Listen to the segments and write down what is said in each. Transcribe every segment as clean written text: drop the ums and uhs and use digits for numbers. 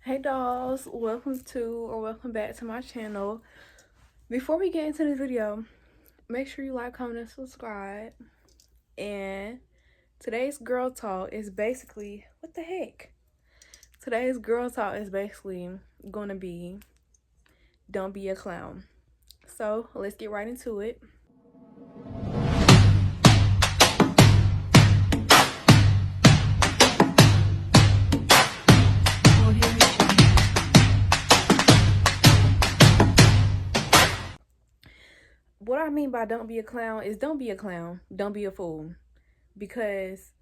Hey dolls, welcome back to my channel. Before we get into this video, make sure you like, comment, and subscribe. And today's girl talk is basically, what the heck? Today's girl talk is basically gonna be, don't be a clown. So let's get right into it. What I mean by don't be a clown is don't be a clown, don't be a fool. Because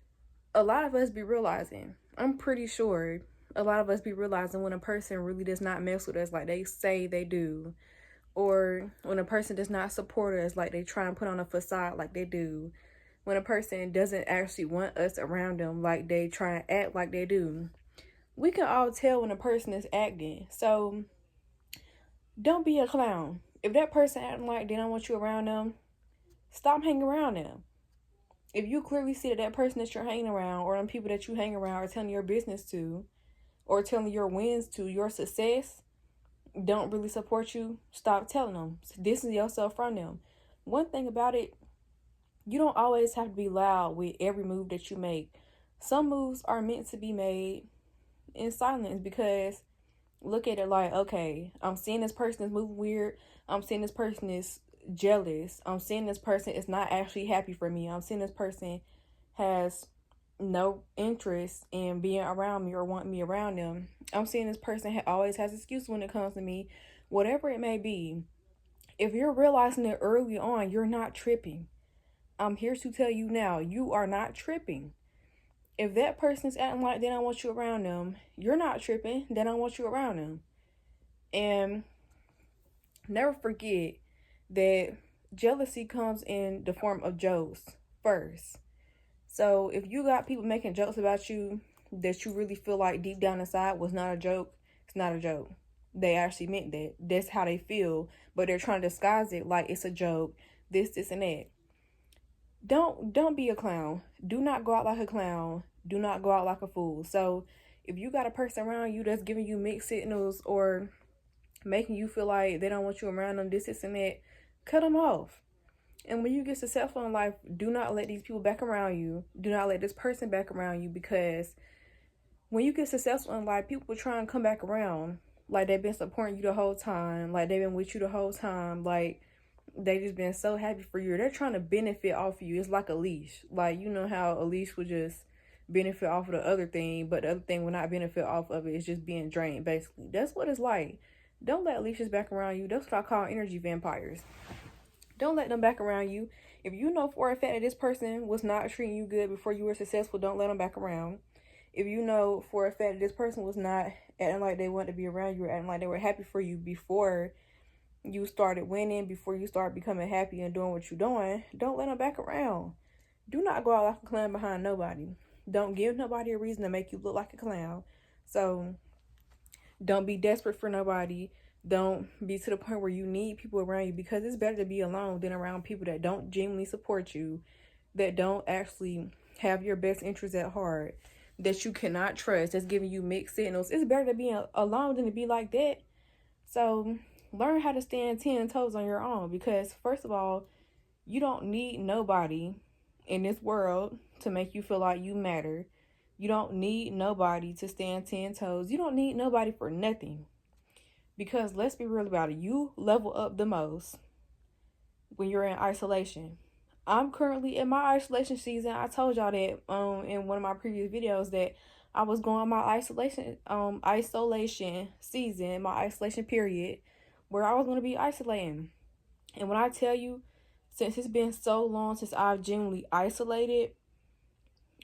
a lot of us be realizing, I'm pretty sure a lot of us be realizing when a person really does not mess with us like they say they do, or when a person does not support us like they try and put on a facade like they do, when a person doesn't actually want us around them like they try and act like they do. We can all tell when a person is acting. So don't be a clown. If that person acting like they don't want you around them, stop hanging around them. If you clearly see that that person that you're hanging around, or them people that you hang around, are telling your business to, or telling your wins to, your success, don't really support you, stop telling them. Distance yourself from them. One thing about it, you don't always have to be loud with every move that you make. Some moves are meant to be made in silence, because look at it like, okay, I'm seeing this person is moving weird. I'm seeing this person is jealous. I'm seeing this person is not actually happy for me. I'm seeing this person has no interest in being around me or want me around them. I'm seeing this person always has excuses when it comes to me. Whatever it may be, if you're realizing it early on, you're not tripping. I'm here to tell you now, you are not tripping. If that person is acting like they don't want you around them, you're not tripping. They don't want you around them. And never forget that jealousy comes in the form of jokes first. So if you got people making jokes about you that you really feel like deep down inside was not a joke, it's not a joke. They actually meant that. That's how they feel, but they're trying to disguise it like it's a joke, this, and that. Don't be a clown. Do not go out like a clown. Do not go out like a fool. So if you got a person around you that's giving you mixed signals or making you feel like they don't want you around them, this, and that, cut them off. And when you get successful in life, do not let these people back around you. Do not let this person back around you, because when you get successful in life, people will try and come back around like they've been supporting you the whole time, like they've been with you the whole time, like they just been so happy for you. They're trying to benefit off of you. It's like a leash. Like, you know how a leash would just benefit off of the other thing, but the other thing will not benefit off of it. It's just being drained, basically. That's what it's like. Don't let leashes back around you. That's what I call energy vampires. Don't let them back around you. If you know for a fact that this person was not treating you good before you were successful, don't let them back around. If you know for a fact that this person was not acting like they wanted to be around you, or acting like they were happy for you before you started winning, before you started becoming happy and doing what you're doing, don't let them back around. Do not go out like a clown behind nobody. Don't give nobody a reason to make you look like a clown. So don't be desperate for nobody. Don't be to the point where you need people around you, because it's better to be alone than around people that don't genuinely support you, that don't actually have your best interests at heart, that you cannot trust, that's giving you mixed signals. It's better to be alone than to be like that. So learn how to stand 10 toes on your own, because first of all, you don't need nobody in this world to make you feel like you matter. You don't need nobody to stand 10 toes. You don't need nobody for nothing. Because let's be real about it. You level up the most when you're in isolation. I'm currently in my isolation season. I told y'all that in one of my previous videos that I was going my isolation season, my isolation period, where I was going to be isolating. And when I tell you, since it's been so long since I've genuinely isolated,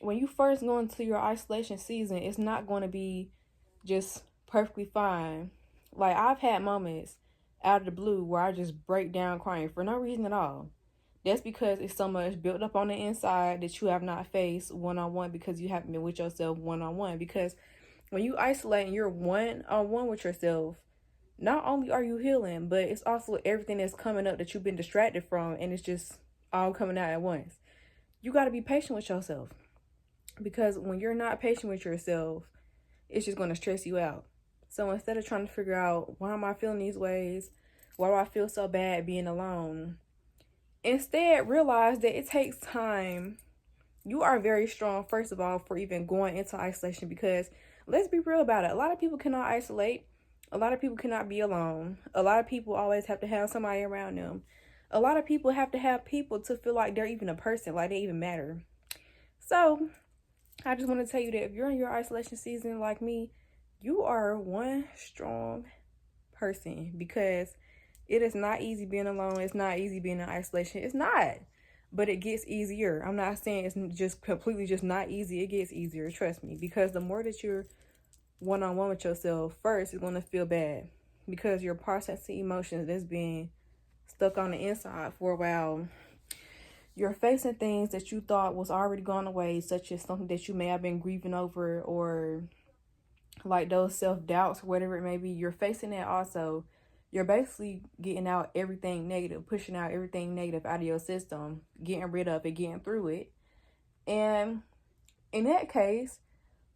when you first go into your isolation season, it's not going to be just perfectly fine. Like, I've had moments out of the blue where I just break down crying for no reason at all. That's because it's so much built up on the inside that you have not faced one-on-one, because you haven't been with yourself one-on-one. Because when you isolate and you're one-on-one with yourself, not only are you healing, but it's also everything that's coming up that you've been distracted from, and it's just all coming out at once. You got to be patient with yourself, because when you're not patient with yourself, it's just going to stress you out. So instead of trying to figure out why am I feeling these ways, why do I feel so bad being alone, instead realize that it takes time. You are very strong, first of all, for even going into isolation, because let's be real about it. A lot of people cannot isolate. A lot of people cannot be alone. A lot of people always have to have somebody around them. A lot of people have to have people to feel like they're even a person, like they even matter. So I just want to tell you that if you're in your isolation season like me, you are one strong person, because it is not easy being alone. It's not easy being in isolation. It's not. But it gets easier. I'm not saying it's just completely just not easy. It gets easier, trust me. Because the more that you're one-on-one with yourself, first, it's going to feel bad. Because you're processing emotions that's being stuck on the inside for a while. You're facing things that you thought was already gone away, such as something that you may have been grieving over, or like those self-doubts, whatever it may be. You're facing that also. You're basically getting out everything negative, pushing out everything negative out of your system, getting rid of it, getting through it. And in that case,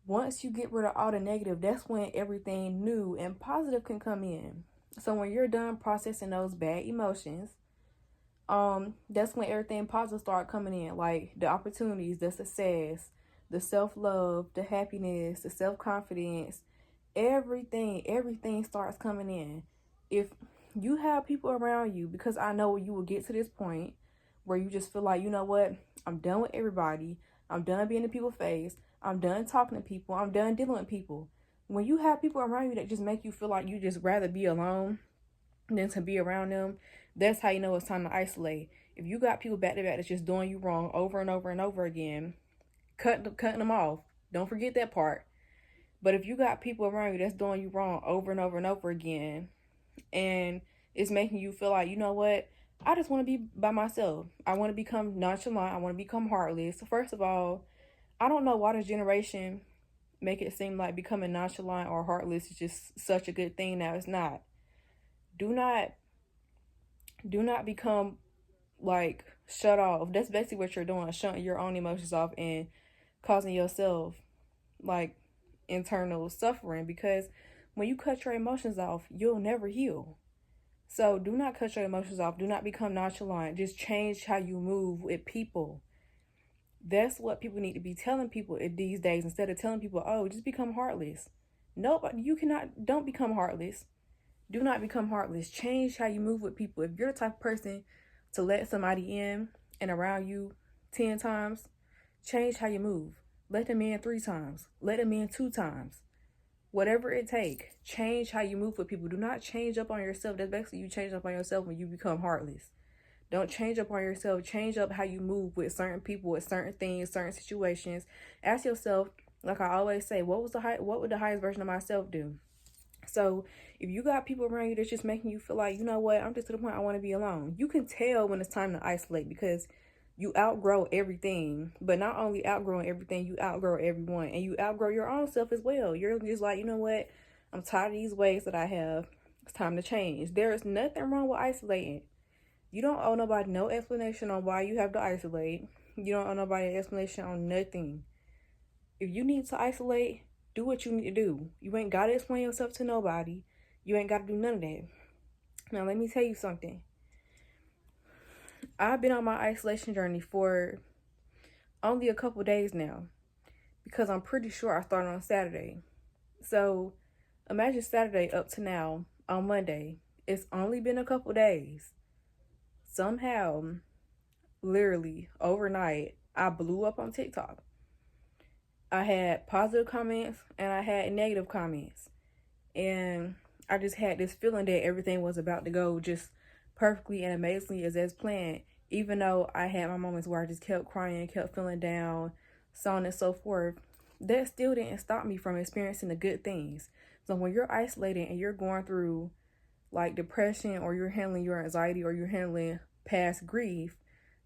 once you get rid of all the negative, that's when everything new and positive can come in. So when you're done processing those bad emotions, that's when everything positive start coming in, like the opportunities, the success, the self-love, the happiness, the self-confidence, everything starts coming in. If you have people around you, because I know you will get to this point where you just feel like, you know what, I'm done with everybody. I'm done being in people's face. I'm done talking to people. I'm done dealing with people. When you have people around you that just make you feel like you just rather be alone than to be around them, that's how you know it's time to isolate. If you got people back to back that's just doing you wrong over and over and over again, cutting them off. Don't forget that part. But if you got people around you that's doing you wrong over and over and over again, and it's making you feel like, you know what, I just want to be by myself. I want to become nonchalant. I want to become heartless. So first of all, I don't know why this generation make it seem like becoming nonchalant or heartless is just such a good thing. Now it's not. Do not become like shut off. That's basically what you're doing, shutting your own emotions off and causing yourself like internal suffering, because when you cut your emotions off, you'll never heal. So do not cut your emotions off. Do not become nonchalant. Just change how you move with people. That's what people need to be telling people these days, instead of telling people, oh, just become heartless. Nope, you cannot. Don't become heartless. Do not become heartless. Change how you move with people. If you're the type of person to let somebody in and around you 10 times, change how you move. Let them in 3 times. Let them in 2 times. Whatever it take, change how you move with people. Do not change up on yourself. That's basically you change up on yourself when you become heartless. Don't change up on yourself. Change up how you move with certain people, with certain things, certain situations. Ask yourself, like I always say, what would the highest version of myself do? So if you got people around you that's just making you feel like, you know what, I'm just to the point I want to be alone. You can tell when it's time to isolate, because you outgrow everything. But not only outgrowing everything, you outgrow everyone, and you outgrow your own self as well. You're just like, you know what, I'm tired of these ways that I have. It's time to change. There is nothing wrong with isolating. You don't owe nobody no explanation on why you have to isolate. You don't owe nobody an explanation on nothing. If you need to isolate, do what you need to do. You ain't got to explain yourself to nobody. You ain't got to do none of that. Now, let me tell you something. I've been on my isolation journey for only a couple days now, because I'm pretty sure I started on Saturday. So imagine Saturday up to now on Monday. It's only been a couple days. Somehow, literally overnight, I blew up on TikTok. I had positive comments and I had negative comments. And I just had this feeling that everything was about to go just perfectly and amazingly as planned. Even though I had my moments where I just kept crying, kept feeling down, so on and so forth, that still didn't stop me from experiencing the good things. So when you're isolated and you're going through like depression, or you're handling your anxiety, or you're handling past grief,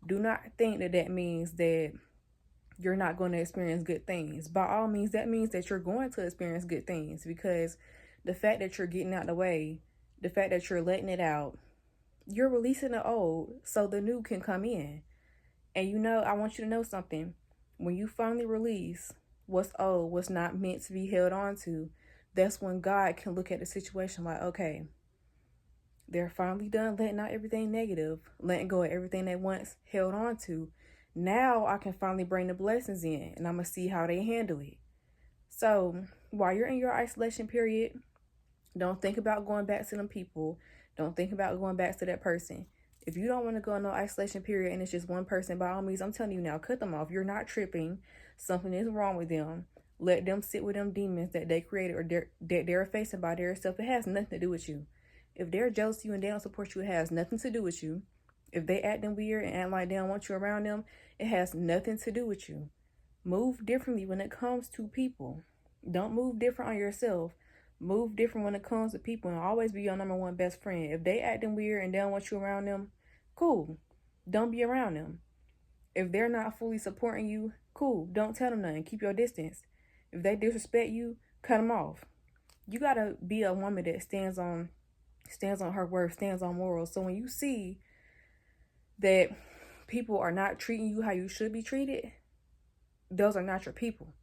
do not think that that means that you're not going to experience good things. By all means, that means that you're going to experience good things, because the fact that you're getting out the way, the fact that you're letting it out, you're releasing the old so the new can come in. And you know, I want you to know something. When you finally release what's old, what's not meant to be held on to, that's when God can look at the situation like, okay, they're finally done letting out everything negative, letting go of everything they once held on to. Now I can finally bring the blessings in, and I'm going to see how they handle it. So while you're in your isolation period, don't think about going back to them people. Don't think about going back to that person. If you don't want to go in no isolation period and it's just one person, by all means, I'm telling you now, cut them off. You're not tripping. Something is wrong with them. Let them sit with them demons that they created or that they're facing by their self. It has nothing to do with you. If they're jealous of you and they don't support you, it has nothing to do with you. If they acting weird and act like they don't want you around them, it has nothing to do with you. Move differently when it comes to people. Don't move different on yourself. Move different when it comes to people, and always be your number one best friend. If they acting weird and they don't want you around them, cool. Don't be around them. If they're not fully supporting you, cool. Don't tell them nothing. Keep your distance. If they disrespect you, cut them off. You gotta be a woman that stands on her worth, stands on morals. So when you see that people are not treating you how you should be treated, those are not your people.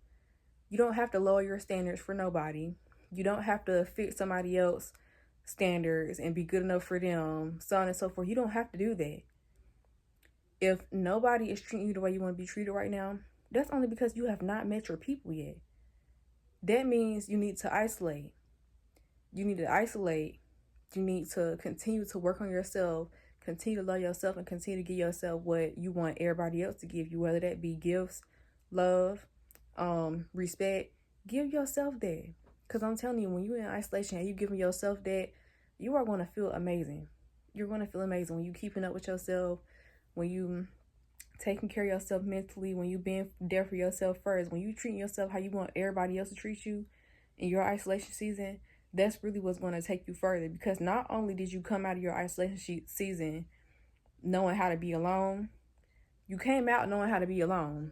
You don't have to lower your standards for nobody. You don't have to fit somebody else's standards and be good enough for them, so on and so forth. You don't have to do that. If nobody is treating you the way you want to be treated right now, that's only because you have not met your people yet. That means you need to isolate. You need to isolate. You need to continue to work on yourself, continue to love yourself, and continue to give yourself what you want everybody else to give you, whether that be gifts, love, respect. Give yourself that. Because I'm telling you, when you're in isolation and you giving yourself that, you are going to feel amazing. You're going to feel amazing when you keeping up with yourself, when you taking care of yourself mentally, when you being there for yourself first, when you treating yourself how you want everybody else to treat you in your isolation season. That's really what's going to take you further. Because not only did you come out of your isolation season knowing how to be alone, you came out knowing how to be alone.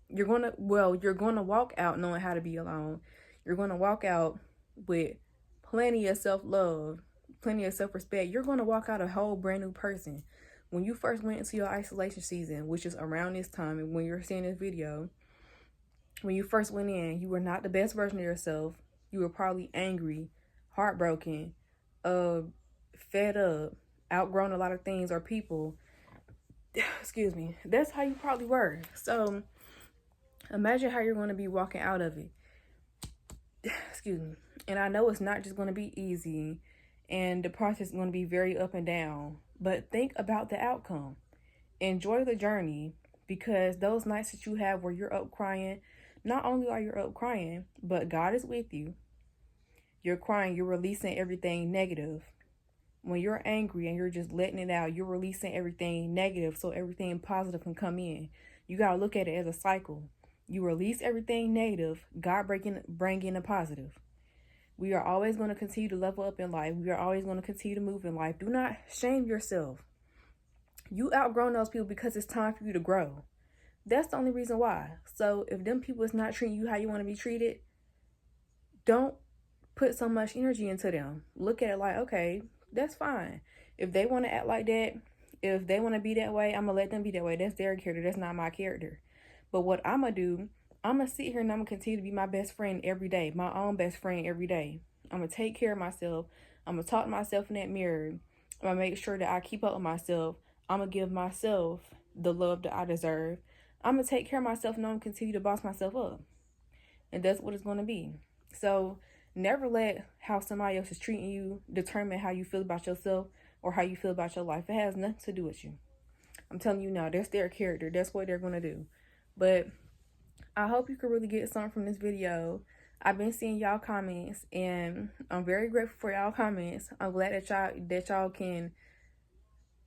You're going to walk out knowing how to be alone. You're going to walk out with plenty of self-love, plenty of self-respect. You're going to walk out a whole brand new person. When you first went into your isolation season, which is around this time, and when you're seeing this video, when you first went in, you were not the best version of yourself. You were probably angry, heartbroken, fed up, outgrown a lot of things or people. Excuse me. That's how you probably were. So imagine how you're going to be walking out of it. Excuse me. And I know it's not just going to be easy, and the process is going to be very up and down, but think about the outcome. Enjoy the journey, because those nights that you have where you're up crying, not only are you up crying, but God is with you. You're crying, you're releasing everything negative. When you're angry and you're just letting it out, you're releasing everything negative so everything positive can come in. You got to look at it as a cycle. You release everything negative, God bring in the positive. We are always going to continue to level up in life. We are always going to continue to move in life. Do not shame yourself. You outgrown those people because it's time for you to grow. That's the only reason why. So if them people is not treating you how you want to be treated, don't put so much energy into them. Look at it like, okay, that's fine. If they want to act like that, if they want to be that way, I'm going to let them be that way. That's their character. That's not my character. But what I'm going to do, I'm going to sit here and I'm going to continue to be my best friend every day, my own best friend every day. I'm going to take care of myself. I'm going to talk to myself in that mirror. I'm going to make sure that I keep up with myself. I'm going to give myself the love that I deserve. I'm going to take care of myself, and I'm going to continue to boss myself up. And that's what it's going to be. So never let how somebody else is treating you determine how you feel about yourself or how you feel about your life. It has nothing to do with you. I'm telling you now, that's their character. That's what they're going to do. But I hope you could really get something from this video. I've been seeing y'all comments, and I'm very grateful for y'all comments. I'm glad that y'all can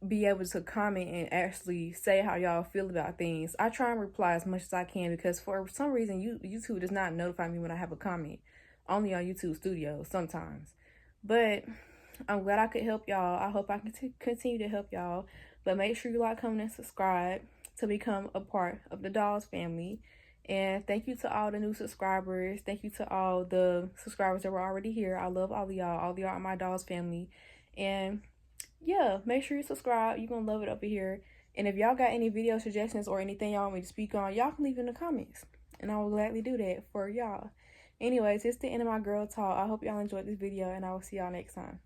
be able to comment and actually say how y'all feel about things. I try and reply as much as I can, because for some reason YouTube does not notify me when I have a comment. Only on YouTube Studio sometimes. But I'm glad I could help y'all. I hope I can continue to help y'all. But make sure you like, comment, and subscribe to become a part of the Dolls family. And thank you to all the new subscribers. Thank you to all the subscribers that were already here. I love all of y'all. All of y'all are my Dolls family. And yeah, make sure you subscribe. You're going to love it over here. And if y'all got any video suggestions or anything y'all want me to speak on, y'all can leave in the comments. And I will gladly do that for y'all. Anyways, it's the end of my girl talk. I hope y'all enjoyed this video, and I will see y'all next time.